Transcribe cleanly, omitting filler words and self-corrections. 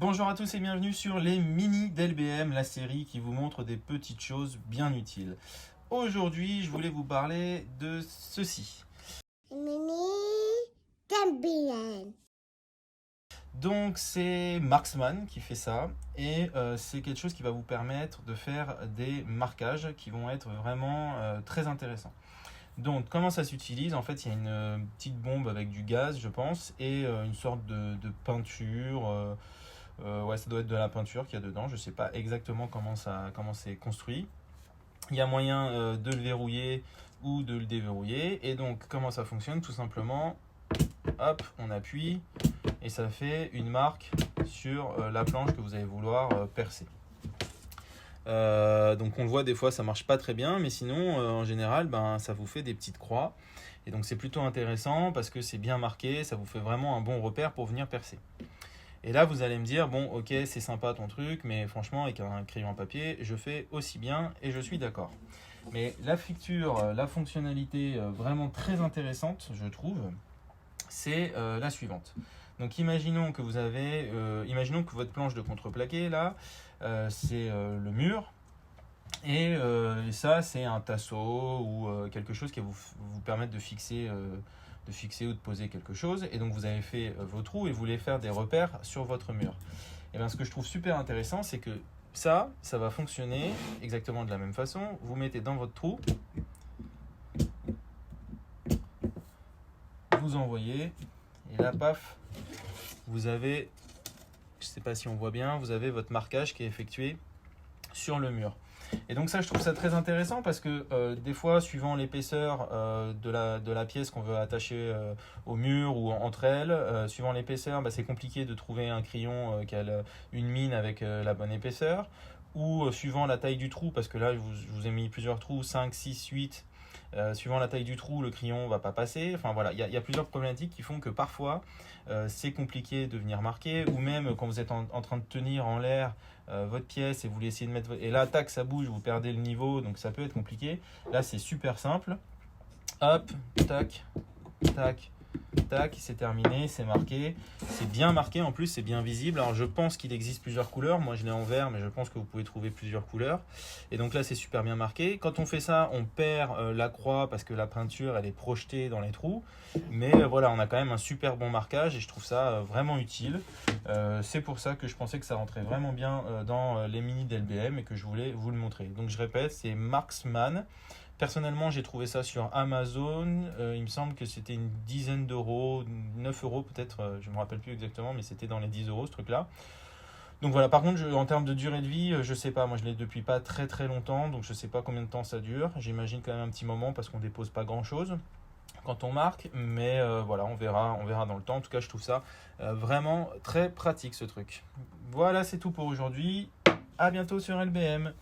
Bonjour à tous et bienvenue sur les mini d'LBM, la série qui vous montre des petites choses bien utiles. Aujourd'hui, je voulais vous parler de ceci. Mini Champion. Donc c'est Marksman qui fait ça et c'est quelque chose qui va vous permettre de faire des marquages qui vont être vraiment très intéressants. Donc comment ça s'utilise? En fait, il y a une petite bombe avec du gaz, je pense, et une sorte de peinture. Ouais, ça doit être de la peinture qu'il y a dedans. Je ne sais pas exactement comment c'est construit. Il y a moyen de le verrouiller ou de le déverrouiller. Et donc, comment ça fonctionne? Tout simplement, hop, on appuie et ça fait une marque sur la planche que vous allez vouloir percer. Donc on le voit des fois ça marche pas très bien, mais sinon en général ça vous fait des petites croix. Et donc c'est plutôt intéressant parce que c'est bien marqué, ça vous fait vraiment un bon repère pour venir percer. Et là, vous allez me dire, bon, ok, c'est sympa ton truc, mais franchement, avec un crayon à papier, je fais aussi bien et je suis d'accord. Mais la feature, la fonctionnalité vraiment très intéressante, je trouve, c'est la suivante. Donc, imaginons que votre planche de contreplaqué, là, c'est le mur. Et ça, c'est un tasseau ou quelque chose qui va vous permettre de fixer ou de poser quelque chose. Et donc, vous avez fait vos trous et vous voulez faire des repères sur votre mur. Et bien, ce que je trouve super intéressant, c'est que ça va fonctionner exactement de la même façon. Vous mettez dans votre trou, vous envoyez, et là, paf, vous avez, je ne sais pas si on voit bien, vous avez votre marquage qui est effectué sur le mur. Et donc ça, je trouve ça très intéressant parce que des fois, suivant l'épaisseur de la pièce qu'on veut attacher au mur ou entre elles, suivant l'épaisseur, c'est compliqué de trouver un crayon qui a une mine avec la bonne épaisseur. Ou suivant la taille du trou, parce que là, je vous ai mis plusieurs trous, 5, 6, 8. Suivant la taille du trou, le crayon ne va pas passer. Enfin voilà, il y a plusieurs problématiques qui font que parfois c'est compliqué de venir marquer, ou même quand vous êtes en train de tenir en l'air votre pièce et vous essayez de mettre. Et là, tac, ça bouge, vous perdez le niveau, donc ça peut être compliqué. Là, c'est super simple. Hop, tac, tac, tac, c'est terminé, c'est marqué. C'est bien marqué en plus, c'est bien visible. Alors je pense qu'il existe plusieurs couleurs. Moi je l'ai en vert, mais je pense que vous pouvez trouver plusieurs couleurs. Et donc là c'est super bien marqué. Quand on fait ça, on perd la croix parce que la peinture elle est projetée dans les trous. Mais voilà, on a quand même un super bon marquage et je trouve ça vraiment utile. C'est pour ça que je pensais que ça rentrait vraiment bien dans les mini d'LBM et que je voulais vous le montrer. Donc je répète, c'est Marksman. Personnellement, j'ai trouvé ça sur Amazon. Il me semble que c'était une dizaine d'euros, 9 euros peut-être, je ne me rappelle plus exactement, mais c'était dans les 10 euros ce truc-là. Donc voilà, par contre, en termes de durée de vie, je sais pas, moi je l'ai depuis pas très très longtemps, donc je sais pas combien de temps ça dure. J'imagine quand même un petit moment parce qu'on dépose pas grand-chose quand on marque, mais voilà, on verra dans le temps. En tout cas, je trouve ça vraiment très pratique ce truc. Voilà, c'est tout pour aujourd'hui. À bientôt sur LBM.